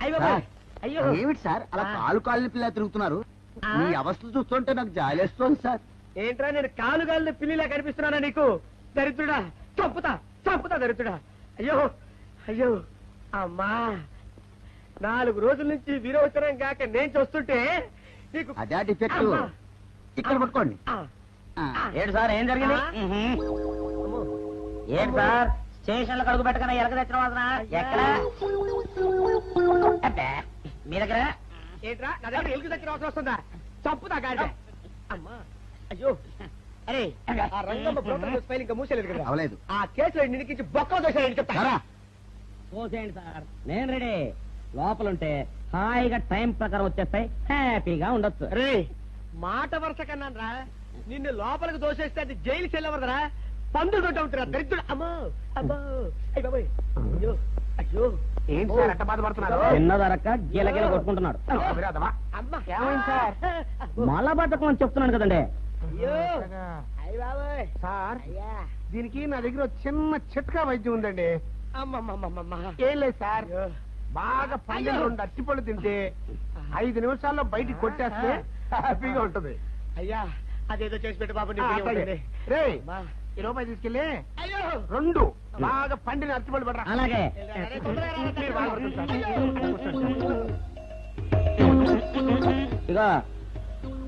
అయ్యో ఏమిటి సార్ అలా కాలు పిల్ల తిరుగుతున్నారు? మీ అవస్థలు చూస్తుంటే నాకు జాలేస్తోంది సార్. ఏంట్రా నేను కాలు పిల్లిలా కనిపిస్తున్నానా నీకు? దరిద్రుడా, చంపుతా దరిద్రుడా. అయ్యో అయ్యో అమ్మా, 4 రోజుల నుంచి విరోచనం కాక నేను చూస్తుంటే నీకు అదే డిఫెక్ట్. ఇక్కడ పట్టుకోండి. ఏంటి సార్ ఏం జరిగింది? ఏంటి సార్ స్టేషన్ లో కడుగు పెట్టకన్నా ఎలక తెచ్చిన వాసన ఎక్కడ? మీ దగ్గర ఏంట్రా నా దగ్గర ఎలుగు తెచ్చిన అవసరం వస్తుందా? చంపుతా గాడి. అమ్మా అయ్యో, అరే ఆ రంగమ్మ బ్రోకర్ ఫైల్ ఇంకా మూసేలేదు కదా? అవలేదు. ఆ కేసులో నిన్నుకించి బొక్కలు దోశాడని చెప్తా. చూసేయండి సార్, నేను రెడీ. లోపలుంటే హాయిగా టైం ప్రకారం వచ్చేస్తాయి, హ్యాపీగా ఉండొచ్చు. రే మాట వరుస కన్నా రా, నిన్ను లోపలికి దోషేస్తే అది జైలు చెల్లవరదరా, పందులు దొడ్డ ఉంటారా దరిద్రుడు. అమ్మో అబ్బో అయ్య బాబోయ్, అయ్యో అయ్యో ఏంటి సార్ అట్ట బాధపడుతున్నారు? చిన్నదరక్క గిలగిల కొట్టుకుంటున్నాడు. మలబద్ధకం అని చెప్తున్నాను కదండి. అయ్యో అయ్య బాబోయ్ సార్ దీనికి నా దగ్గర చిన్న చిట్కా వైద్యం ఉందండి. అమ్మమ్మమ్మమ్మ ఏం లేదు సార్, బాగా పండిన 2 అట్టిపళ్ళు తింటే 5 నిమిషాల్లో బయటికి కొట్టేస్తే హ్యాపీగా ఉంటుంది. అయ్యా అదేదో చేసి పెట్టు బాబు. రే ఈ రూపాయి తీసుకెళ్ళి 2 బాగా పండిన అట్టిపళ్ళు పడరా. అలాగే ఇగో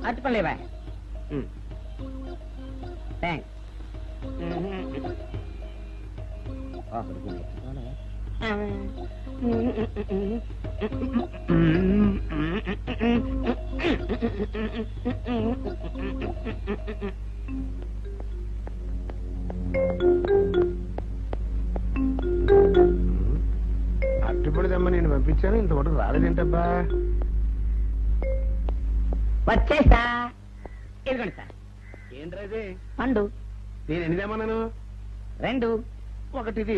అరటిపళ్ళు ఇవ్వ. థ్యాంక్స్. అట్టిపడి దమ్మ నేను పంపించాను, ఇంతవరకు రాలేదేంటబ్బా? వచ్చేసా. ఇదిగోండి సార్. ఏంట్రా పండు. నేను ఎన్ని తెమ్మన్నాను? 2. ఒకటిది,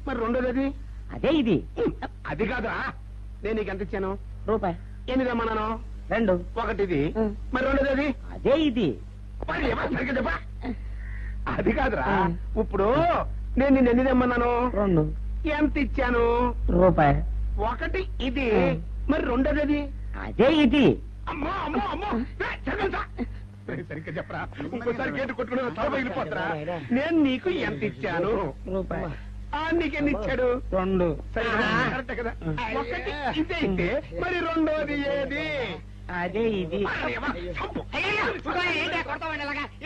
మరి రెండోది? అదే ఇది. అది కాదురా, నేను నీకు ఎంత ఇచ్చాను? రూపాయి. ఎన్ని తెమ్మన్నాను? 2. ఒకటిది, మరి రెండోది? అదే ఇది. మరి సరిగ్గా చెప్పా. అది కాదురా, ఇప్పుడు నేను నిన్ను ఎన్ని తెమ్మన్నాను? 2. ఎంత ఇచ్చాను? రూపాయి. ఒకటి ఇది, మరి రెండోది? అదే ఇది. అమ్మో అమ్మో అమ్మో, సరిగ్గా చెప్పరా, ఇంకోసారి గేటు కొట్టుకుని తల పగిలిపోతారా? నేను నీకు ఎంత ఇచ్చాను? రూపాయి. నీకెన్ని ఇచ్చాడు? 2. కరెక్ట్ కదా? ఒకటి ఇదే అయితే మరి రెండోది ఏది? అదే ఇది.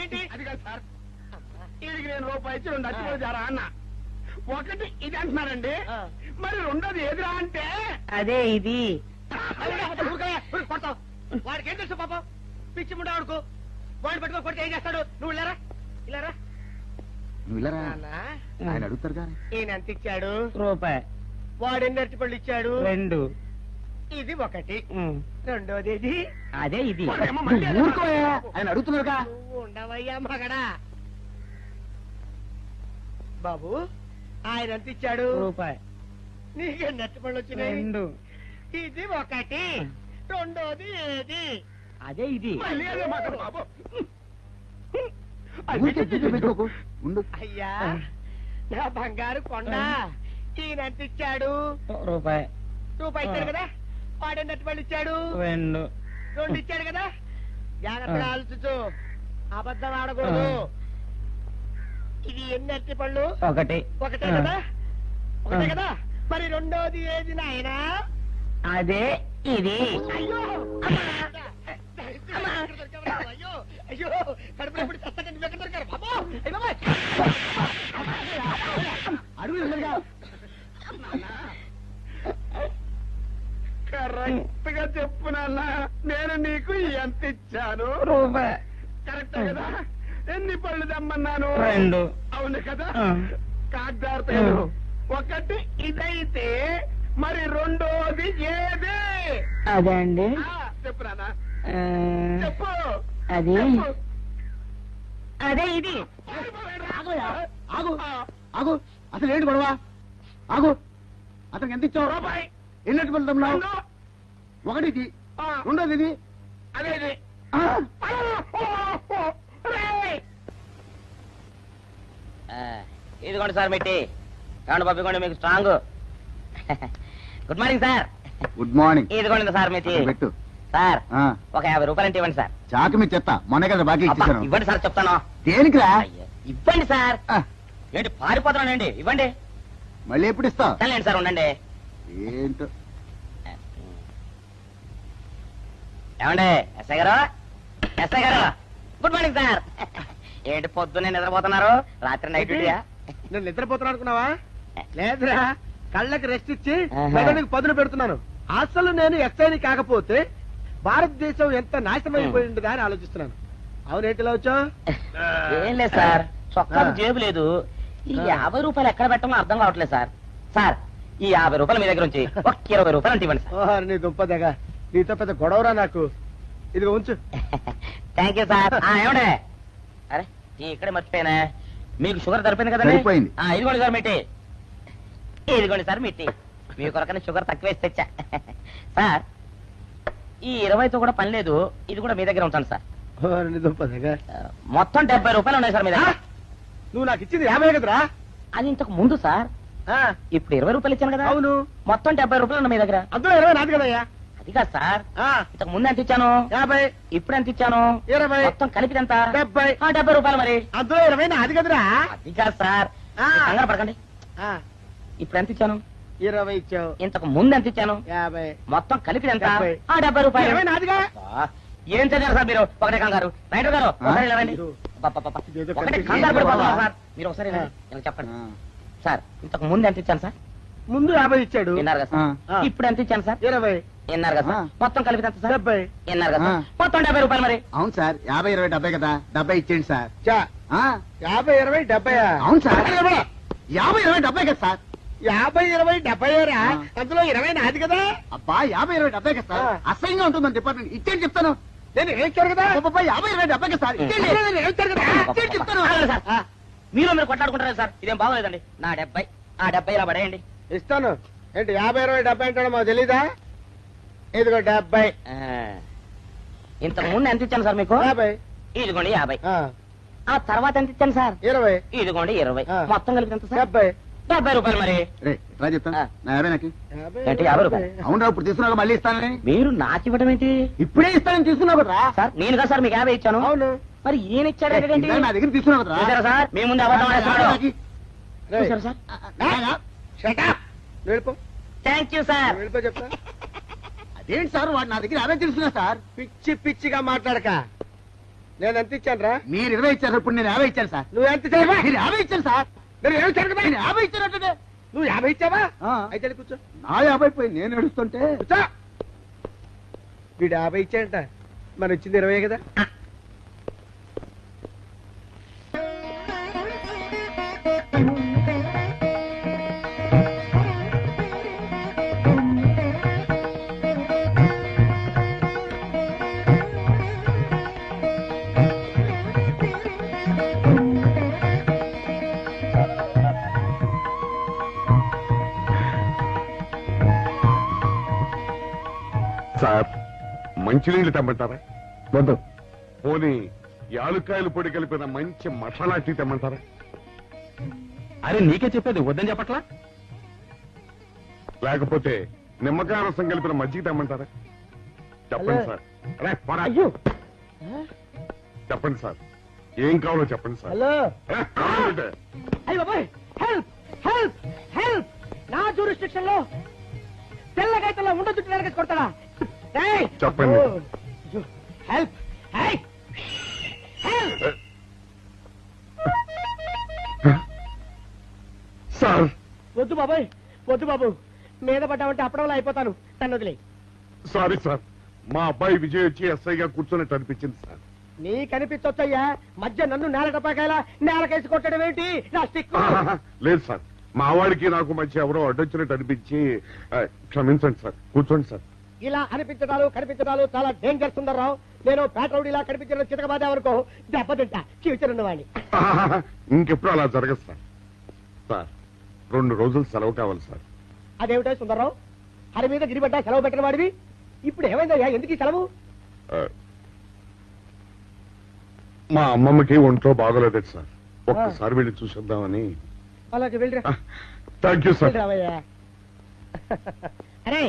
ఏంటి అది కాదు సార్, వీడికి నేను రూపాయి ఇచ్చి 2 అచ్చిపోయి జారా అన్న. ఒకటి ఇది అంటున్నారండి, మరి రెండోది ఏదిరా అంటే? అదే ఇది. వాడికి ఏం తెలుసు పాపం, పిచ్చి ముండా వాడుకో. వాడిని పట్టుకొని కొడితే ఏం చేస్తాడు? నువ్వు ఇలారా ఇలారా. ఆయన అడుగుతారు కానీ ఈయన ఎంత ఇచ్చాడు? రూపాయి. వాడు ఎన్ని అరటిపళ్ళు ఇచ్చాడు? 2. ఇది ఒకటి, రెండోది ఇది. అదే ఇది. ఆయన అడుగుతున్నారుగా. నువ్వు ఉండవయ్యా మగడా. బాబు ఆయన ఎంత ఇచ్చాడు? రూపాయి. నీకెన్ని అరటిపళ్ళు వచ్చినాయి? 2. ఇది ఒకటి, రెండోది ఏది? అదే ఇది. అయ్యా నా బంగారు కొండ, ఈయన ఎంత ఇచ్చాడు? రూపాయి. రూపాయి ఇచ్చాడు కదా. వాడెన్ని అరటిపళ్ళు ఇచ్చాడు? 2 ఇచ్చాడు కదా. జాగ్రత్తగా ఆలోచించు, అబద్ధం ఆడకూడదు. ఇది ఎన్ని అరటిపళ్ళు? ఒకటే కదా. ఒకటే కదా. మరి రెండోది ఏది నాయనా? అదే ఇది. అయ్యో అయ్యో అయ్యో, కడుపులో ఇప్పుడు చస్తగా నువ్వు ఎక్కడ దొరికారు బాబు? కరెక్ట్ గా చెప్పు నాన్న, నేను నీకు ఎంత ఇచ్చాను? రూపాయి. కరెక్ట్ కదా. ఎన్ని పళ్ళు తెమ్మన్నాను? 2. అవును కదా. కాగ్దార్తేను. ఒకటి ఇదైతే మరి రెండోది ఏది? అదే అండి. చెప్పు నాన్న, చెప్పు. అది అదే ఇది. ఆగు ఆగు, అసలు ఏంటి గొడవ? ఆగు, అతనికి ఎంత ఇచ్చావు? రూపాయి. ఎన్నట్టు వెళ్తున్నావు? ఒకటి ఇది, రెండోది ఇది, అదే ఇది. ఇదిగోండి సార్ పెట్టి ఏమండి పంపించండి, మీకు strong. Good morning sir. Good morning. ఇదిగోండి సార్ మీ టీ. పెట్టు. సార్ ఆ, ఒక 50 రూపాయలు ఇవ్వండి సార్. చాకు మీ చెత్త మొన్న కదా బాకీ అబ్బా, ఇచ్చేసాను. ఇవ్వండి సార్ చెప్తాను. దేనికిరా? అయ్యో, ఇవ్వండి సార్. ఆ, ఏంటి పారిపోతున్నానండి? ఇవ్వండి. మళ్ళీ ఎప్పుడు ఇస్తావు? సరేండి సార్ ఉండండి. ఏంటో. ఏమండి ఎస్ఐ గారు, ఎస్ఐ గారు, గుడ్ మార్నింగ్ సార్. ఏంటి పొద్దున్నే నిద్రపోతున్నారు? రాత్రి నైట్ డ్యూటీయా? నేను నిద్రపోతున్నా అనుకున్నావా? లేదురా, కళ్ళకి రెస్ట్ ఇచ్చి ఆహా. మెదడుకి పదును పెడుతున్నాను. అసలు నేను ఎస్ఐని కాకపోతే భారతదేశం ఎంత నాశనం అయిపోయింది అని ఆలోచిస్తున్నాను. అవునేంటిలా వచ్చావు? ఏం లేదు సార్, చొక్కాకు జేబు లేదు. ఈ 50 రూపాయలు ఎక్కడ పెట్టమో అర్థం కావట్లేదు సార్. సార్ ఈ 50 రూపాయలు మీ దగ్గర నుంచి ఒక 20 రూపాయలు అంటే ఇవ్వండి సార్. ఓహో, నీ దుంపదగా, నీతో పెద్ద గొడవరా నాకు. ఇదిగో ఉంచు. Thank you sir. ఏమండే, అరే ఈ ఇక్కడే మర్చిపోయానే, మీకు షుగర్ సరిపోయింది కదండి? సరిపోయింది. ఇదిగోండి సార్ మిట్టి. ఇదిగోండి సార్ మిట్టి. మీ కొరకనే షుగర్ తక్కువ వేసి తెచ్చా. సార్ ఈ 20తో కూడా పని లేదు, ఇది కూడా మీ దగ్గర ఉంటాను సార్. ఓహో, నీ దుంపదగా. మొత్తం 70 రూపాయలు ఉన్నాయి సార్ మీ దగ్గర. నువ్వు నాకు ఇచ్చింది 50 కదరా? అది ఇంతకు ముందు సార్, ఆ, ఇప్పుడు 20 రూపాయలు ఇచ్చాను కదా. అవును. మొత్తం 70 రూపాయలు ఉన్నాయి మీ దగ్గర. అందులో 20 నాది కదయ్యా. అది కాదు సార్, ఆ, ఇంతకు ముందు ఎంత ఇచ్చాను, 50, ఇప్పుడు ఎంత ఇచ్చాను, 20, మొత్తం కలిపి ఎంత? 70. 70 రూపాయలు మరి. అందులో 20 నాది కదరా? అది కాదు సార్, ఆ. కంగారు పడకండి. ఆ, ఇప్పుడు ఎంత ఇచ్చాను, 20 ఇచ్చావు. ఇంతకు ముందు ఎంత ఇచ్చాను, 50. మొత్తం కలిపి ఎంత? 70. 70 రూపాయలు. 20 నాదిగా. అబ్బా, ఏం చదివారు సార్ మీరు? ఒకటే కంగారు. రైటర్ గారు ఒకసారి ఇలా రండి. అబ్బబ్బబ్బబ్బ. ఒకటే కంగారు పడిపోతున్నారు సార్. మీరు ఒకసారి ఇలా రండి. ఇలా చెప్పండి ఆ, సార్. ఇంతకు ముందు ఎంత ఇచ్చాను సార్? ముందు 50 ఇచ్చాడు. విన్నారు కదా సార్. ఆ. ఇప్పుడు ఎంత ఇచ్చాను సార్? 20, విన్నారు కదా సార్. మొత్తం కలిపి ఎంత సార్? 70. విన్నారు కదా సార్. ఆ. మొత్తం 70 రూపాయలు మరి. అవును సార్, 50, 20, 70 కదా. 70 ఇచ్చేయండి సార్. చా, ఆ, 50, 20, 70. అవును సార్. 50, 20, 70 కదా సార్. 50, 20, 70 రా. ఆ. అందులో 20 నాది కదా. అబ్బా 50, 20, 70 కదా సార్. ఆ. అసహ్యంగా ఉంటుంది డిపార్ట్మెంట్. ఇచ్చేయండి చెప్తాను. నేను ఏడ్చారు కదా. అబ్బబ్బా, 50, 20, 70 కదా సార్. ఇచ్చేయండి. నేను ఏడ్చారు కదా. ఇచ్చేయండి చెప్తాను. ఆగండి సార్. ఆ, మీరు మీరు కొట్లాడుకుంటారు సార్. ఇదేం బాగోలేదండి. నా 70, ఆ 70 ఇలా పడేయండి. ఇస్తాను. ఏంటి 50, 20, 70 అంటాడు మాకు తెలీదా? ఇదిగో 70. ఆ. ఇంతకు ముందు ఎంత ఇచ్చాను సార్ మీకు? 50. ఇదిగోండి 50. ఆ, ఆ తర్వాత ఎంత ఇచ్చాను సార్? 20. ఇదిగోండి 20. ఆ. మొత్తం కలిపి ఎంత సార్? 70. 70 రూపాయలు మరి. రే రా చెప్తాను. ఆ. నా 50 నాకు. 50, ఏంటి, 50 రూపాయలు? అవును, ఇప్పుడు తీసుకున్నాక మళ్ళీ ఇస్తానని. మీరు నాకు ఇవ్వడం ఏంటి ఇప్పుడే ఇస్తానని తీసుకున్నావు కదరా. సార్? నేను కదా సార్ మీకు 50 ఇచ్చాను. అవును. మరి ఈయన ఇచ్చాడు ఏంటి? ఇందాక నా దగ్గర తీసుకున్నావు కదరా. చూసారా సార్, మీ ముందు అబద్ధం ఆడేస్తున్నాడు. రేయ్, చూసారా సార్? shut up. వెళ్ళిపో. Thank you sir. వెళ్ళిపో చెప్తా. అదేంటి సార్, వాడు నా దగ్గర 50 తీసుకున్నా సార్. పిచ్చి పిచ్చిగా మాట్లాడక. నేను ఎంత ఇచ్చాను రా? మీరు 20 ఇచ్చారు, ఇప్పుడు నేను 50 ఇచ్చాను సార్. నువ్వు ఎంత ఇచ్చావా? మీరు 50 ఇచ్చాను సార్. నేను ఏమి ఇచ్చాను కదా? నేను 50 ఇచ్చానంటే నువ్వు 50 ఇచ్చావా? ఆ. అయితే వెళ్ళి కూర్చో. నా 50 పోయి నేను ఏడుస్తుంటే. కూర్చో. వీడు 50 ఇచ్చాడంట, మనం ఇచ్చింది 20 కదా. సార్ మంచినీళ్ళు తెమ్మంటారా? వద్దు. పోనీ యాలుక్కాయలు పొడి కలిపిన మంచి మసాలా టీ తెమ్మంటారా? అరే నీకే చెప్పేది వద్దని చెప్పట్లా? లేకపోతే నిమ్మకాయ రసం కలిపిన మజ్జిగ తెమ్మంటారా? చెప్పండి హలో. సార్. అరే, పోరా. అయ్యో. చెప్పండి సార్, ఏం కావాలో చెప్పండి సార్. హలో. ఏ, కావాలంటే అయ్య బాబాయ్, హెల్ప్ హెల్ప్ హెల్ప్. నా జ్యూరిస్డిక్షన్ లో తెల్లగైతల్లో ఉండ చుట్టూ వెనకేసి కొడతాడా? ఏయ్! చెప్పండి. అయ్యో, హెల్ప్. ఏయ్! హెల్ప్. సార్, వద్దు బాబాయ్, వద్దు బాబు. మీద పడ్డామంటే అప్పడంలో అయిపోతాను. తను వదిలే. సారీ సార్, మా అబ్బాయి విజయ్ వచ్చి ఎస్ఐగా కూర్చున్నట్టు అనిపించింది సార్. నీ కనిపించొచ్చయ్యా, మధ్య నన్ను నేల టపాకాయలా నేలకేసి కొట్టడం ఏంటి? నా స్టిక్. లేదు సార్, మా వాడికి నాకు మధ్య ఎవరో అడ్డొచ్చినట్టు అనిపించి క్షమించండి సార్. కూర్చోండి సార్. ఇలా అనిపించడాలు కనిపించడాలు చాలా డేంజర్ సుందర్రావు. నేను పేట్రౌడీలా కనిపించడం చితకబాదామనుకో దెబ్బతింటా ఫ్యూచర్ ఉన్నవాడిని. ఇంకెప్పుడు అలా జరగదు సార్. సార్, 2 రోజులు సెలవు కావాలి సార్. అదేమిటో సుందర్రావు, హరి మీద గిరిబడ్డా సెలవు పెట్టిన వాడివి. ఇప్పుడు ఏమైందయ్యా, ఎందుకు ఈ సెలవు? ఆ, మా అమ్మమ్మకి ఒంట్లో బాగోలేదు సార్. ఒక్కసారి వెళ్ళి చూసేద్దామని. అలాగే వెళ్ళిరా. Thank you sir. వెళ్ళిరావయ్యా. అరే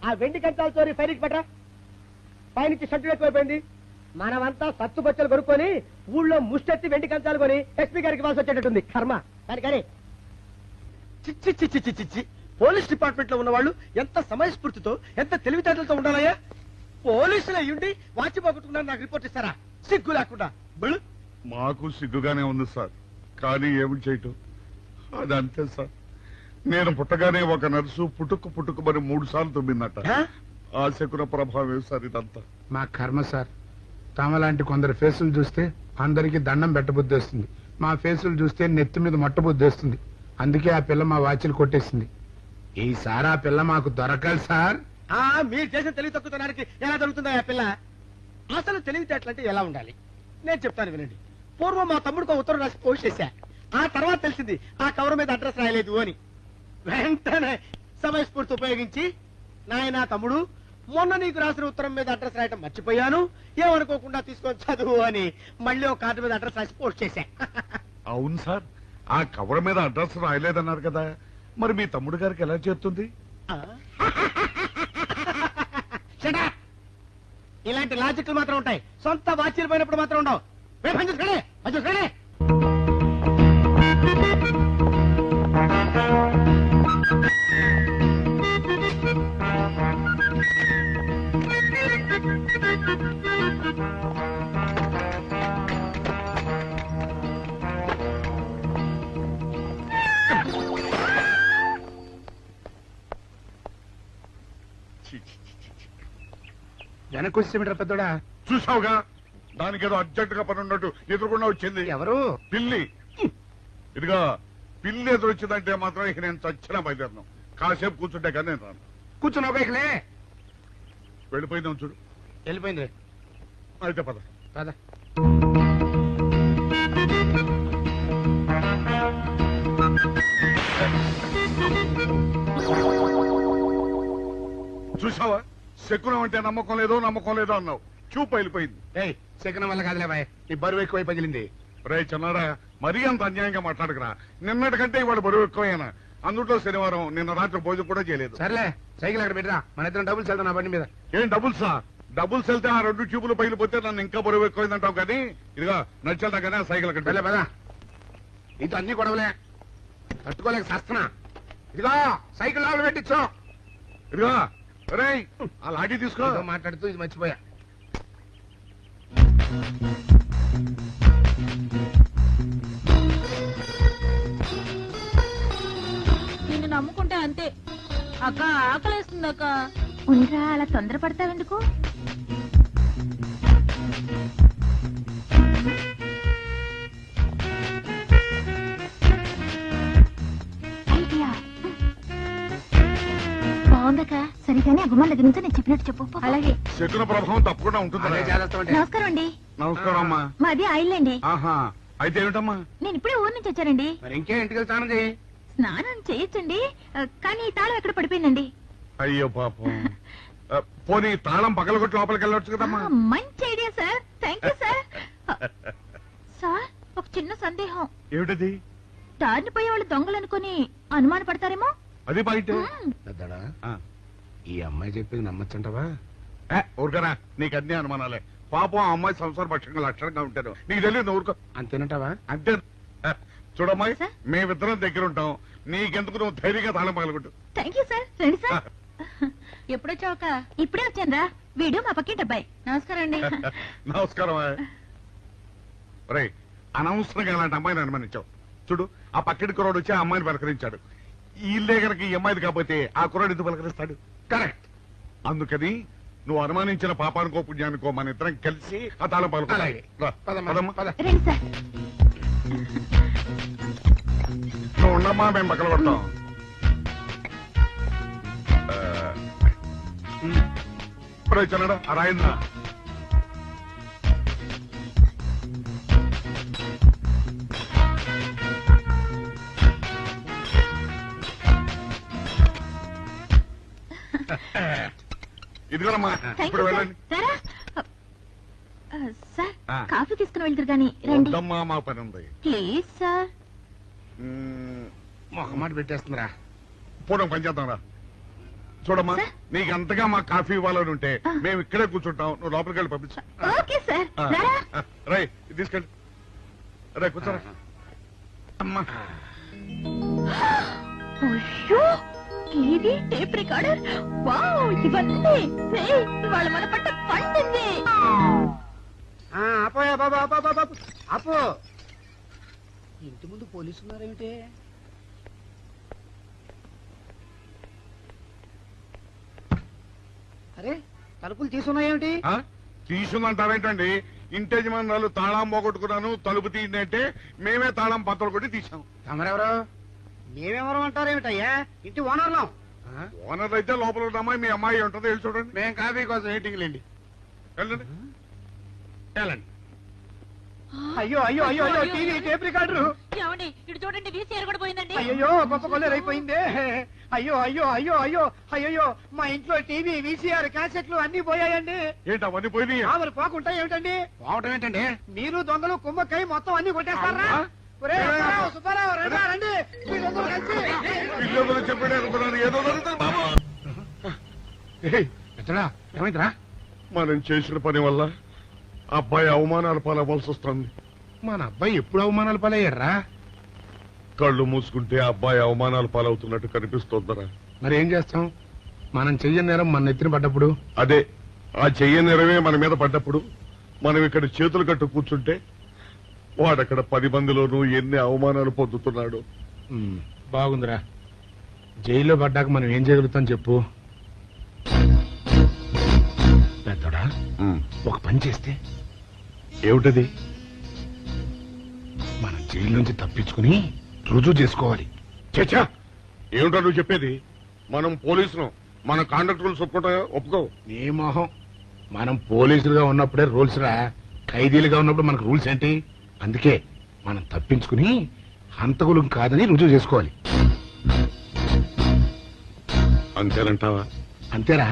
ఆ వెండి కంచాల చోరీ ఫైలికి పట్రా. పైనుంచి షట్టు ఎక్కువైపోయింది. మనమంతా సత్తు బొచ్చలు కొనుక్కొని ఊళ్ళో ముష్టెత్తి వెండి కంచాలు కొని ఎస్పీ గారికి ఇవ్వాల్సి వచ్చేటట్టుంది. కర్మ కానీ చిచ్చి చిచ్చి చిచ్చి చిచ్చి. పోలీస్ డిపార్ట్మెంట్ లో ఉన్న వాళ్ళు ఎంత సమయస్ఫూర్తితో ఎంత తెలివితేటలతో ఉండాలయ్యా. పోలీసులు అయ్యుండి వాచి పోగొట్టుకున్నారు నాకు రిపోర్ట్ ఇస్తారా? సిగ్గు లేకుండా. మాకు సిగ్గుగానే ఉంది సార్, కానీ ఏమి చేయటం అదంతే సార్. నేను పుట్టగానే ఒక నర్సు పుట్టుకు మరి 3 సార్లు తుమ్మిందట. ఆ శకున ప్రభావం సార్ ఇదంతా. మా కర్మ సార్. తమలాంటి కొందరు ఫేసులు చూస్తే అందరికీ దండం పెట్టబుద్ధి వస్తుంది. మా ఫేసులు చూస్తే నెత్తి మీద మొట్టబుద్ధి వస్తుంది. అందుకే ఆ పిల్ల మా వాచిలు కొట్టేసింది. ఈసారి ఆ పిల్ల మాకు దొరకాలి సార్. మీరు చేసిన తెలివి తక్కువతనానికి ఎలా దొరుకుతుందా ఆ పిల్ల? అసలు తెలివితేటలంటే ఎలా ఉండాలి నేను చెప్తాను వినండి. పూర్వం మా తమ్ముడికి ఉత్తరం రాసి పోస్ట్ చేశా. ఆ తర్వాత తెలిసింది ఆ కవర్ మీద అడ్రస్ రాయలేదు అని. వెంటనే సమయస్ఫూర్తి ఉపయోగించి, నాయనా తమ్ముడు, మొన్న నీకు రాసిన ఉత్తరం మీద అడ్రస్ రాయటం మర్చిపోయాను, ఏమనుకోకుండా తీసుకొని చదువు అని మళ్ళీ ఒక కార్డు మీద అడ్రస్ రాసి పోస్ట్ చేశా. అవును సార్, ఆ కవర్ మీద అడ్రస్ రాయలేదన్నారు కదా, మరి మీ తమ్ముడు గారికి ఎలా చేస్తుంది? ఇలాంటి లాజిక్లు మాత్రం ఉంటాయి, సొంత వాచీలు పోయినప్పుడు మాత్రం ఉండవు. వెనక్కి వచ్చేమిట్రా పెద్దోడా? చూసావుగా, దానికేదో అర్జెంట్ గా పని ఉన్నట్టు ఎదురుకుండా వచ్చింది. ఎవరు? పిల్లి. ఇదిగా పిల్లి ఎదురు వచ్చిందంటే మాత్రం ఇక నేను చచ్చిన బయలుదేరను. కాసేపు కూర్చుంటే కానీ నేను రాను. కూర్చున్నావు బైక్లే. వెళ్ళిపోయిందాం చూడు. వెళ్ళిపోయింది. అయితే పద పద. చూసావా, శకునం అంటే నమ్మకం లేదో అన్నావు. చూపు వెళ్ళిపోయింది. ఏయ్, శకునం వల్ల కాదులే బాయ్, నీ బరువు ఎక్కువై పగిలింది. రే చిన్నాడా, మరీ అంత అన్యాయంగా మాట్లాడకురా. నిన్నటికంటే ఇవాళ బరువు ఎక్కువైనా. అందులో శనివారం నిన్న రాత్రి భోజనం కూడా చేయలేదు. సర్లే, సైకిల్ అక్కడ పెట్టరా, మన ఇద్దరం డబ్బులు వెళ్తాం నా బండి మీద. ఏం డబుల్సా? డబుల్స్ వెళ్తే ఆ 2 ట్యూబులు పగిలిపోతే నన్ను ఇంకా బరువు ఎక్కువైందంటావు. కానీ ఇదిగా నచ్చేదా కానీ ఆ సైకిల్ అక్కడ వెళ్ళే పదా. ఇది అన్ని గొడవలే, తట్టుకోలేక సస్తున్నా. ఇదిగో సైకిల్ లోపల పెట్టించు. ఇదిగా రే, ఆ లాఠీ తీసుకో. ఏదో మాట్లాడుతూ ఇది మర్చిపోయా. నిన్ను నమ్ముకుంటే అంతే అక్క. ఆకలేస్తుంది అక్క. ఉండరా, అలా తొందరపడతావెందుకు? బాగుందక్క. సరిగానే ఆ గుమ్మాల దగ్గర నుంచి నేను చెప్పినట్టు చెప్పు. అలాగే. శకున ప్రభావం తప్పకుండా ఉంటుంది. నమస్కారం అండి. నమస్కారం అమ్మా. మాది ఆయిల్. ఆహా, అయితే ఏమిటమ్మా? నేను ఇప్పుడే ఊరు నుంచి వచ్చానండి. మరి ఇంకే ఇంటికి వెళ్తానది. స్నానం చేయొచ్చండి, కానీ తాళం ఎక్కడ పడిపోయిందండి. అయ్యో పాపం. పోనీ తాళం పగలగొట్టి లోపలికి వెళ్ళొచ్చు కదమ్మా. మంచి idea sir. Thank you sir. Sir, ఒక చిన్న సందేహం. ఏమిటది? దారిని పోయే వాళ్ళు దొంగలనుకుని అనుమాన పడతారేమో. అది బయట. పెద్దడా, ఈ అమ్మాయి చెప్పింది నమ్మచ్చంటవా? ఊరుకరా, నీకు అన్ని అనుమానాలే. పాపం ఆ అమ్మాయి సంసార పక్షంగా లక్షణంగా ఉంటారు. నీకు తెలియదు, ఊరుకో. అంతేనంటావా? అంతే. చూడమ్మాయి, మేమిద్దరం దగ్గర ఉంటాం. నీకెందుకు, నువ్వు ధైర్యంగా తాళం పగలగొట్టు. Thank you sir. రండి సార్. ఎప్పుడొచ్చావుక? ఇప్పుడే వచ్చాను రా. వీడు మా పక్కింటి అబ్బాయి. నమస్కారం అండి. నమస్కారం. రే, అనవసరంగా అలాంటి అమ్మాయిని అనుమానించావు. చూడు, ఆ పక్కింటి కుర్రాడు వచ్చి ఆ అమ్మాయిని పలకరించాడు. ఈ ఇల్లే కనుక ఈ అమ్మాయిది కాకపోతే ఆ కుర్రాడు ఎందుకు పలకరిస్తాడు? కరెక్ట్. అందుకని నువ్వు అనుమానించిన పాపానికో పుణ్యానికో మన ఇద్దరం కలిసి ఆ తాళం పగలగొట్టాలి. రండి సార్. నువ్వు ఉండమ్మా, మేము పక్కన కొడతాం. ఇప్పుడు వచ్చాడా ఆ రాయిందా? ఇదిగోనమ్మా, ఇప్పుడు వెళ్ళండి. సార్, కాఫీ తీసుకుని వెళ్తారు కానీ రండి. వద్దమ్మా, మా పని ఉంది. Please sir. మొహమాట పెట్టేస్తుందిరా. పూడం పని చేద్దాం రా. చూడమ్మా సార్? నీకు అంతగా మా కాఫీ ఇవ్వాలని ఉంటే మేము ఇక్కడే కూర్చుంటాం, నువ్వు లోపలికి వెళ్ళి పంపించు. ఓకే సార్ రారా. రై తీసుకెళ్ళి రే కూర్చోరా. అమ్మా అయ్యో టీవీ టేప్ రికార్డర్ వావ్ ఇవన్నీ రేయ్, ఇవాళ మన పంట పండింది. అపోయా బాబా బాబా అపో ఇంటి ముందు పోలీసు ఉన్నారేమిటి? అరే తలుపులు తీసున్నాయేమిటి? తీసుందంటారేంటండి? ఇంటి యజమానురాలు తాళం పోగొట్టుకున్నాను తలుపు తీయండి అంటే మేమే తాళం పత్తలు కొట్టి తీసాం. తమరెవరు? మేమెవరం అంటారేమిటయ్యా? ఇంటి ఓనర్లం. ఓనర్ అయితే లోపల ఉన్న అమ్మాయి మీ అమ్మాయి ఉంటుందో వెళ్ళి చూడండి. మేము కాఫీ కోసం మీటింగ్ లేండి. వెళ్ళండి వెళ్ళండి. అయ్యో అయ్యో అయ్యో అయ్యో టీవీ టేప్ రికార్డరు. ఏమండి ఇటు చూడండి వీసీఆర్ కూడా పోయిందండి. అయ్యో గొప్ప కొల్లేరు అయిపోయిందే. అయ్యో అయ్యో అయ్యో అయ్యో అయ్యో మా ఇంట్లో టీవీ వీసీఆర్ క్యాసెట్లు అన్ని పోయాయండి. ఏంటి అవన్నీ పోయినాయి? మరి పోకుండా ఏమిటండి? పోవటం ఏంటండి? మీరు దొంగలు కుమ్మక్కై మొత్తం అన్ని కొట్టేస్తారా? ఒరేయ్, సుబ్బారావు, సుబ్బారావు, రండి, రండి. మీరందరూ కలిసి. ఇల్లు చెప్పాడు అనుకున్నాను, ఏదో జరుగుతుంది బాబు. ఎత్తడా ఏమైందిరా? మనం చేసిన పని వల్ల అబ్బాయి అవమానాలు పాలవ్వాల్సి వస్తుంది. మన అబ్బాయి ఎప్పుడు అవమానాలు పాలయ్యారా? కళ్ళు మూసుకుంటే అబ్బాయి అవమానాలు పాలవుతున్నట్టు కనిపిస్తోందరా. మరి ఏం చేస్తాం? మనం చెయ్యని నేరం మన నెత్తిన పడ్డప్పుడు. అదే ఆ చెయ్య నెరవే మన మీద పడ్డప్పుడు మనం ఇక్కడ చేతులు కట్టు కూర్చుంటే వాడక్కడ 10 మందిలోనూ ఎన్ని అవమానాలు పొందుతున్నాడు. బాగుందిరా. జైల్లో పడ్డాక మనం ఏం చేయగలుగుతాం చెప్పు? పెద్దడా ఒక పని చేస్తే ఏమిటది? మనం జైలు నుంచి తప్పించుకుని రుజువు చేసుకోవాలి. చచ్చా ఏమిటో నువ్వు చెప్పేది? మనం పోలీసులు, మన కాండక్టర్లు ఒప్పుకో. నీ మొహం. మనం పోలీసులుగా ఉన్నప్పుడే రూల్స్ రా. ఖైదీలుగా ఉన్నప్పుడు మనకు రూల్స్ ఏంటి? అందుకే మనం తప్పించుకుని హంతకులం కాదని రుజువు చేసుకోవాలి. అంతేనంటావా? అంతేరా.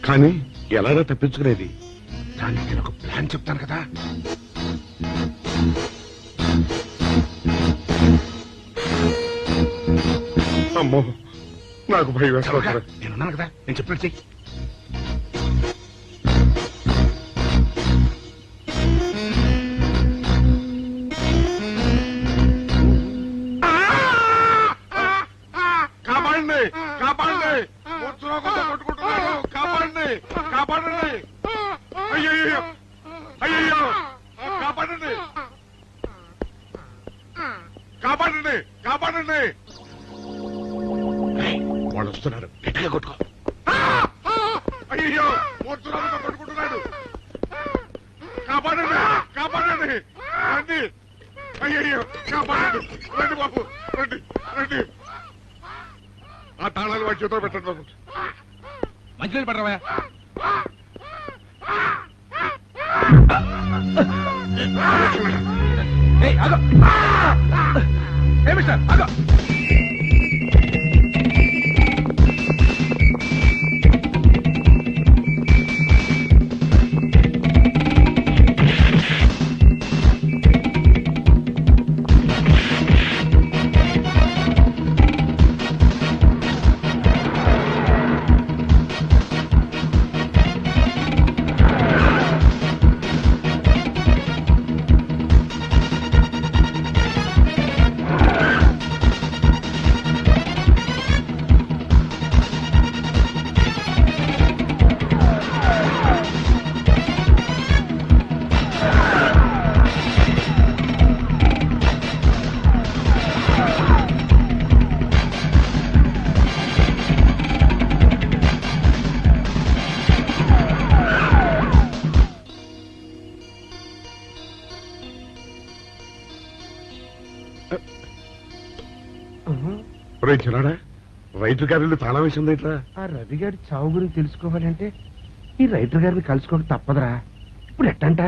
కానీ ఎలాగా తప్పించుకునేది? దానికి నేను ఒక ప్లాన్ చెప్తాను కదా. అమ్మో నాకు భయం చవక, వేస్తుంది. నేనున్నాను కదా, నేను చెప్పినట్టు చెయ్యి. కాపాడండి కాపాడండి, ఉత్సవం కొట్టుకుంటున్నాడు, కాపాడండి కాపాడండి, అయ్యయ్యో అయ్యయ్యో, కాపాడండి కాపాడండి కాపాడండి. వాళ్ళు వస్తున్నారు, గట్టిగా కొట్టుకో. అయ్యో ఉత్సవంతో కొట్టుకుంటున్నాడు, కాపాడండి కాపాడండి, రండి, అయ్యయ్యో కాపాడండి, రండి బాబు రండి రండి. ఆ తాళాలు వాడి చేతిలో పెట్టండి. మంచి పడరా. చిన్నాడా రైటర్ గారి తాళం వేసింది ఇట్లా. ఆ రవి గారి చావు గురించి తెలుసుకోవాలంటే ఈ రైటర్ గారిని కలుసుకోక తప్పదురా. ఇప్పుడు ఎట్టంట?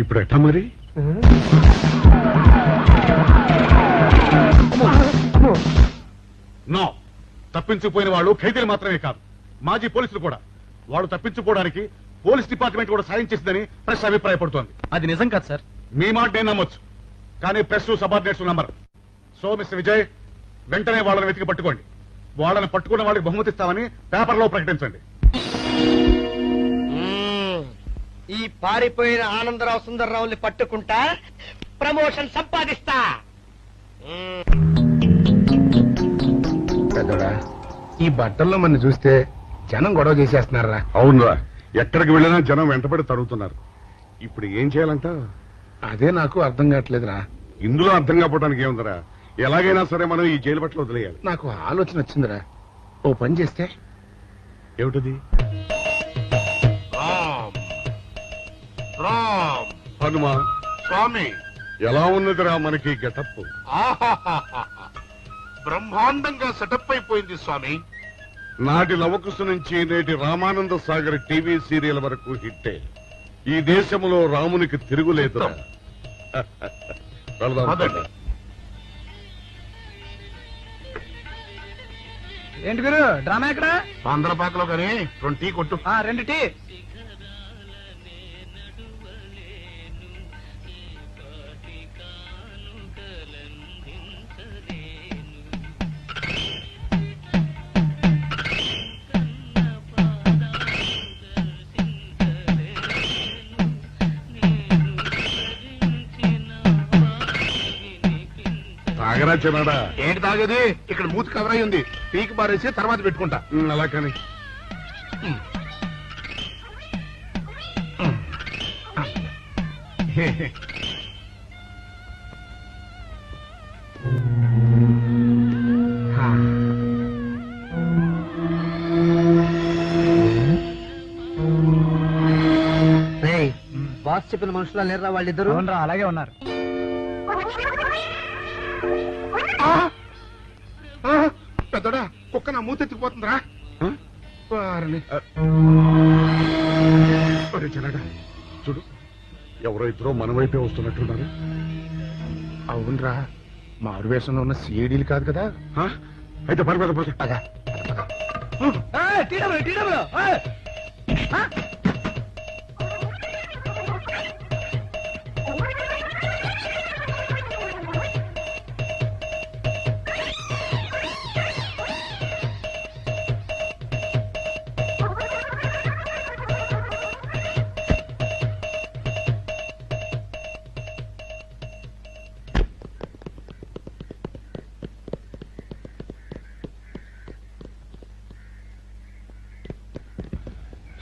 ఇప్పుడు ఎట్టా మరి? నో, తప్పించుకుపోయిన వాళ్ళు ఖైదీలు మాత్రమే కాదు, మాజీ పోలీసులు కూడా. వాడు తప్పించుకోవడానికి పోలీస్ డిపార్ట్మెంట్ కూడా సాయం చేసిందని ప్రెస్ అభిప్రాయపడుతోంది. అది నిజం కాదు సార్. మీ మాట నేను నమ్మొచ్చు, కానీ press subordinates number. So mister Vijay, వెంటనే వాళ్ళని వెతికి పట్టుకోండి. వాళ్ళని పట్టుకున్న వాళ్ళకి బహుమతి ఇస్తామని పేపర్లో ప్రకటించండి. ఈ పారిపోయిన ఆనందరావు సుందర్రావుని పట్టుకుంటా ప్రమోషన్ సంపాదిస్తా. పెద్దోడా, ఈ బట్టల్లో మన చూస్తే జనం గొడవ చేసేస్తున్నారా? అవునురా, ఎక్కడికి వెళ్ళినా జనం వెంటబడి తరుగుతున్నారు. ఇప్పుడు ఏం చేయాలంట? అదే నాకు అర్థం కావట్లేదురా. ఇందులో అర్థం కాకపోవడానికి ఏముందిరా? ఎలాగైనా సరే మనం ఈ జైలు బట్టలు వదిలేయాలి. నాకు ఆలోచన వచ్చిందిరా. ఓ పని చేస్తే ఏమిటది? హనుమా స్వామి, ఎలా ఉన్నదిరా మనకి గెటప్? బ్రహ్మాండంగా సెటప్ అయిపోయింది స్వామి. నాటి లవకుశ నుంచి నేటి రామానంద సాగర్ టీవీ సీరియల్ వరకు హిట్టే. ఈ దేశంలో రామునికి తిరుగులేదు. ఏంటి గురు డ్రామా ఎక్కడ? ఆంధ్రపాకలో కానీ 2 టీ కొట్టు. 2 టీ. తాగరా చిన్నాడా? ఏంటి తాగేది? ఇక్కడ మూతి కవర్ అయి ఉంది. పీకి బారేసి తర్వాత పెట్టుకుంటా. అలా కానీ బాస్ చెప్పిన మనుషులా లేరా వాళ్ళిద్దరు? అలాగే ఉన్నారు. పెద్దోడా, కుక్క నా మూతెత్తిపోతుందిరా. చిన్నాడా చూడు, ఎవరో ఇద్దరు మన వైపే వస్తున్నట్టున్నారు. అవునరా, మారు వేషంలో ఉన్న సిఐడీలు కాదు కదా. అయితే పద పద పద.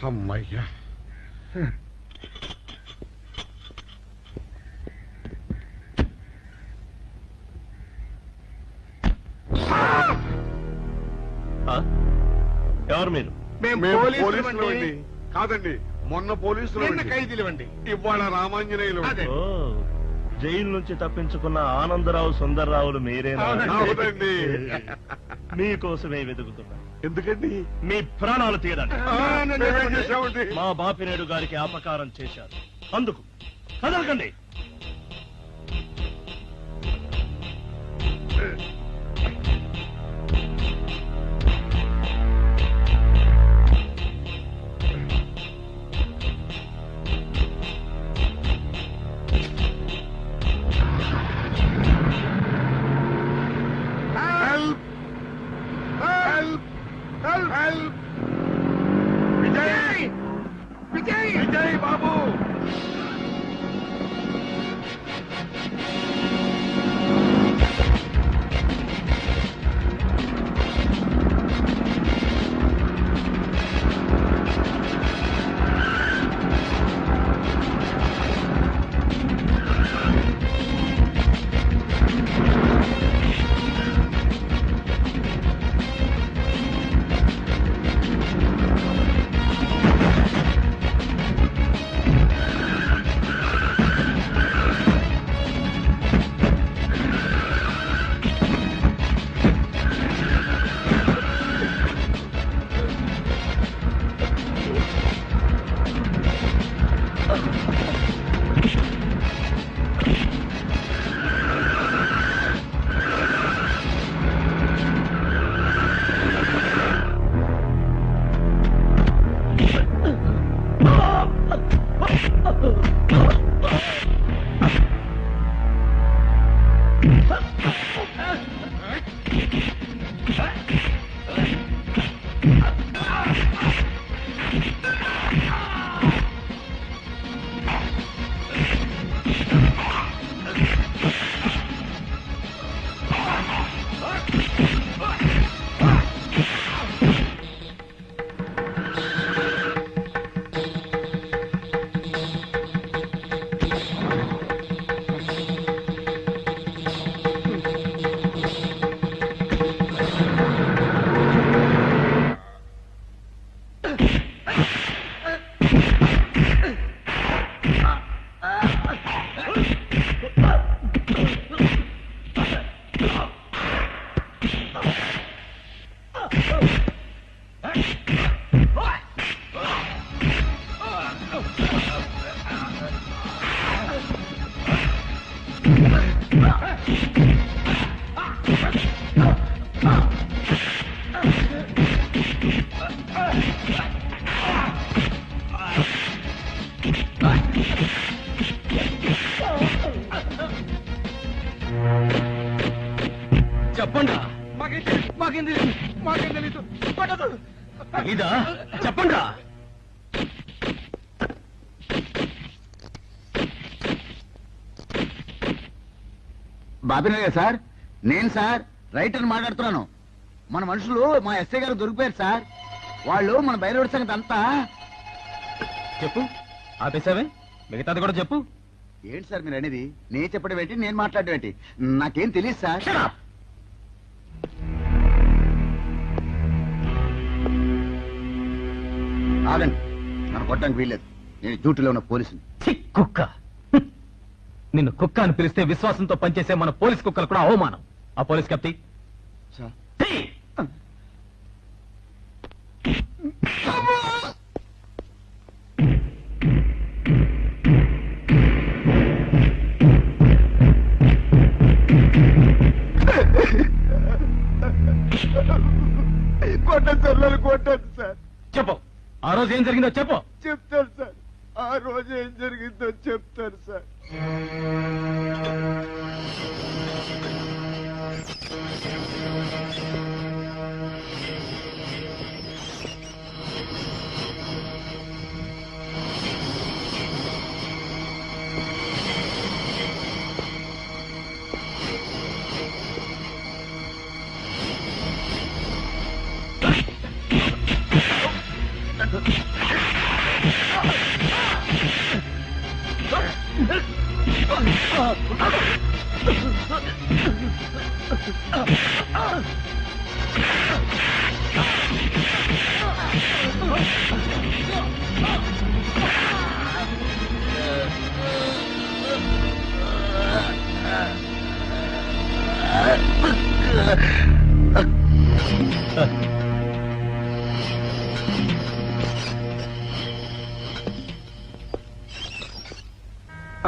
అమ్మయ్యా, ఎవరు మీరు? మేము పోలీసులు అండి. కాదండి, మొన్న పోలీసులు ఖైదీలు. ఇవాళ రామాంజనేయులు. జైలు నుంచి తప్పించుకున్న ఆనందరావు సుందర్రావులు మీరేనా? అవునండి. మీకోసమే వెతుకుతున్నా. ఎందుకండి? మీ ప్రాణాలు తీయడానికి మేమేం చేశామండి? మా బాపినేడు గారికి అపకారం చేశారు. అందుకు కదలకండి. విజయ్ బాబు, చెప్పండి ఇదా చెప్పండి బాబినయ్య సార్, నేను సార్ రైటర్ మాట్లాడుతున్నాను. మన మనుషులు మా ఎస్ఐ గారు దొరికిపోయారు సార్. వాళ్ళు మన బయలుదేరి సంగతి అంతా. చెప్పు, ఆపేసావే, మిగతాది కూడా చెప్పు. ఏంటి సార్ మీరు అనేది? నేను చెప్పడం ఏంటి, నేను మాట్లాడడం ఏంటి? నాకేం తెలియదు సార్. ఆగండి, నన్ను కొట్టడానికి వీల్లేదు. నేను డ్యూటీలో ఉన్న పోలీసుని. కుక్క, నిన్ను కుక్క అని పిలిస్తే విశ్వాసంతో పనిచేసే మన పోలీస్ కుక్కలు కూడా అవమానం. ఆ పోలీస్ కప్తి సార్ కొట్టండి సార్, నన్ను కొట్టండి సార్. చెప్పు, ఆ రోజు ఏం జరిగిందో చెప్పు. చెప్తాను సార్, ఆ రోజు ఏం జరిగిందో చెప్తాను సార్.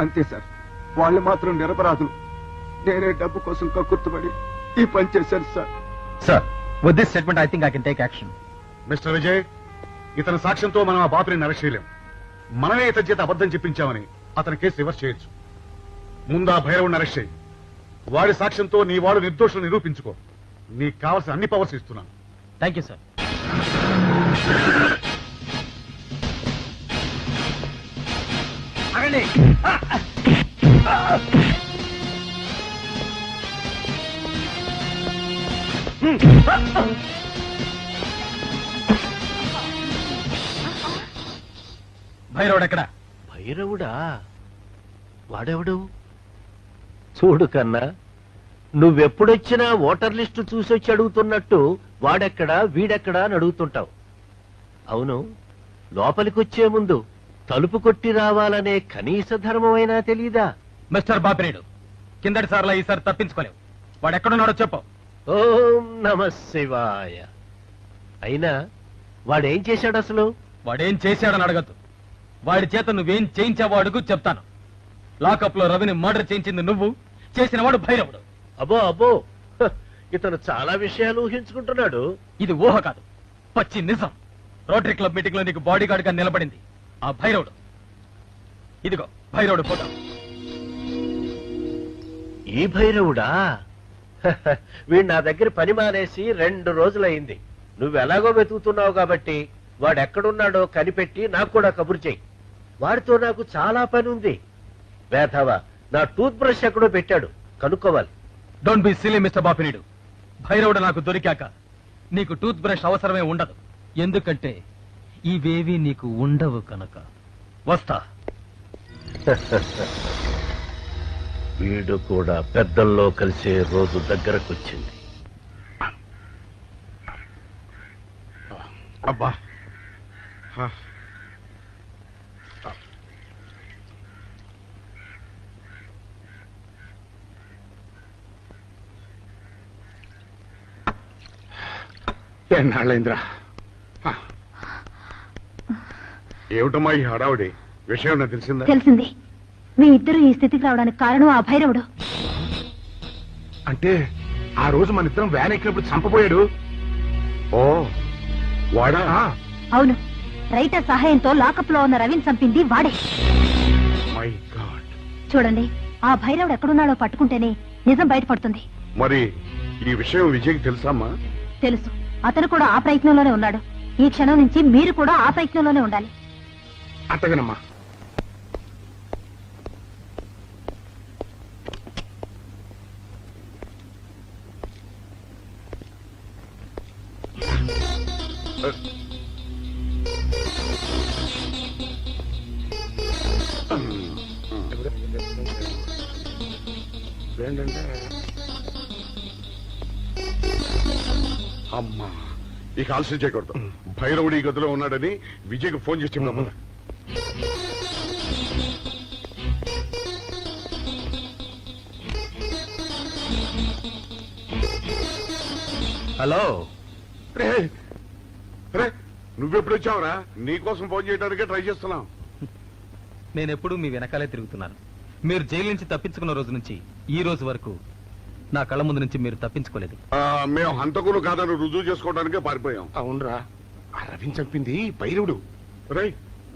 అంతే సార్, వాళ్ళు మాత్రం నిరపరాధులు. నేనే డబ్బు కోసం కక్కుర్తుపడి ఈ పని చేశాను sir. Sir, with this statement, I think I can take action. Mister Vijay, ఇతని సాక్ష్యంతో మనం ఆ బాపిని అరెస్ట్ చేయలేం. మనమే ఇతని చేత అబద్ధం చెప్పించామని అతని కేసు రివర్స్ చేయొచ్చు. ముందు ఆ భైరవుని అరెస్ట్ చేయి. వాడి సాక్ష్యంతో నీ వాడు నిర్దోషులు నిరూపించుకో. నీకు కావాల్సిన అన్ని పవర్స్ ఇస్తున్నాను. Thank you sir. అగండి. భైరవుడు ఎక్కడ? భైరవుడా? వాడెవడు? చూడు కన్నా, నువ్వెప్పుడొచ్చినా ఓటర్ లిస్టు చూసొచ్చి అడుగుతున్నట్టు వాడెక్కడా వీడెక్కడా అని అడుగుతుంటావు. అవును, లోపలికొచ్చే ముందు తలుపు కొట్టి రావాలనే కనీస ధర్మమైనా తెలీదా? మిస్టర్ బాపినేడు, కిందటి సార్లా ఈసారి తప్పించుకోలేవు. వాడు ఎక్కడున్నాడో చెప్పు. ఓం నమ శివాయ. అయినా వాడేం చేశాడు అసలు? వాడేం చేశాడని అడగద్దు. వాడి చేత నువ్వేం చేయించావో అడుగు, చెప్తాను. లాకప్ లో రవిని మర్డర్ చేయించింది నువ్వు, చేసిన వాడు భైరవుడు. అబ్బో అబ్బో, హ, ఇతను చాలా విషయాలు ఊహించుకుంటున్నాడు. ఇది ఊహ కాదు, పచ్చి నిజం. రోటరీ క్లబ్ మీటింగ్ లో నీకు బాడీ గార్డ్ గా నిలబడింది ఆ భైరవుడు. ఇదిగో భైరవుడు ఫోటో. ఈ భైరవుడా? హ, వీడు నా దగ్గర పని మానేసి 2 రోజులైంది. నువ్వెలాగో వెతుకుతున్నావు కాబట్టి వాడెక్కడున్నాడో కనిపెట్టి నాకు కూడా కబురు చెయ్యి. వాడితో నాకు చాలా పని ఉంది. వేధవా, నా టూత్ బ్రష్ ఎక్కడో పెట్టాడు, కనుక్కోవాలి. Don't be silly mister Bapineedu. భైరవుడు నాకు దొరికాక నీకు టూత్ బ్రష్ అవసరమే ఉండదు. ఎందుకంటే ఇవేవి నీకు ఉండవు కనుక. వస్తా. వీడు కూడా పెద్దల్లో కలిసే రోజు దగ్గరకొచ్చింది. అబ్బా ఎన్నాళ్ళైందిరా? ఏమిటమ్మా ఈ హడావుడి? విషయం నాకు తెలిసిందా? తెలిసింది. మీ ఇద్దరు ఈ స్థితికి రావడానికి కారణం ఆ భైరవుడు. అంటే ఆ రోజు మన ఇద్దరం వ్యాన్ ఎక్కినప్పుడు చంపబోయాడు. ఓ వాడా? అవును, రైటర్ సహాయంతో లాకప్ లో ఉన్న రవిని చంపింది వాడే. My God. చూడండి, ఆ భైరవుడు ఎక్కడున్నాడో పట్టుకుంటేనే నిజం బయటపడుతుంది. మరి ఈ విషయం విజయ్కి తెలుసమ్మా? తెలుసు. అతను కూడా ఆ ప్రయత్నంలోనే ఉన్నాడు. ఈ క్షణం నుంచి మీరు కూడా ఆ ప్రయత్నంలోనే ఉండాలి. అట్టగనమ్మా. ఏంటంటే అమ్మా, ఇక ఆలస్యం చేయకూడదు. భైరవుడు ఈ గదిలో ఉన్నాడని విజయ్కి ఫోన్ చేసి చెప్తాము. హలో, రే రే, నువ్వెప్పుడు వచ్చావురా? నీకోసం ఫోన్ చేయడానికే ట్రై చేస్తున్నాం. నేనెప్పుడు మీ వెనకాలే తిరుగుతున్నాను. మీరు జైలు నుంచి తప్పించుకున్న రోజు నుంచి ఈ రోజు వరకు నా కళ్ళ ముందు నుంచి మీరు తప్పించుకోలేదు. మేము హంతకులు కాదని రుజువు చేసుకోవడానికే పారిపోయాం. అవునరా, ఆ రవిని చంపింది భైరవుడు. రే,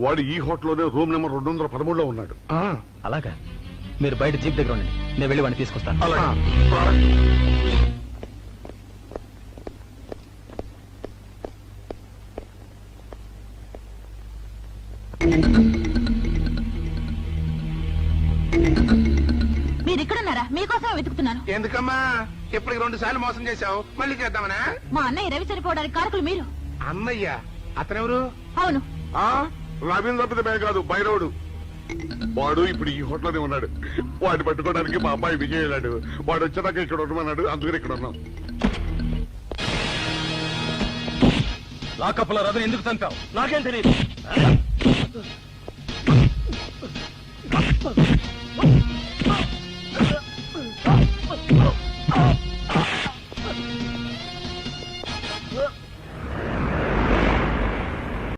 వాడు ఈ హోటల్లోనే రూమ్ నెంబర్ 213లో ఉన్నాడు. అలాగా? మీరు బయట జీప్ దగ్గర ఉండండి, నేను వెళ్ళి వాడిని తీసుకొస్తాను. మీరు ఇక్కడున్నారా? మీకోసం వెతుకుతున్నాను. ఎందుకమ్మా ఇప్పటికి 2 సార్లు మోసం చేశావు, మళ్ళీ చేద్దామనా? మా అన్నయ్య రవి చనిపోవడానికి కారకులు మీరు. అన్నయ్య? అతనెవరు? అవును, రవీంద్ర తప్పితే మే కాదు, భైరవుడు. వాడు ఇప్పుడు ఈ హోటల్లోనే ఉన్నాడు. వాడిని పట్టుకోవడానికి మా అబ్బాయి విజయ్ వెళ్ళాడు. వాడు వచ్చేదాకా ఇక్కడ ఉండమన్నాడు, అందుకని ఇక్కడ ఉన్నాం. లాకప్లో రవిని ఎందుకు చంపావు? నాకేం తెలియదు.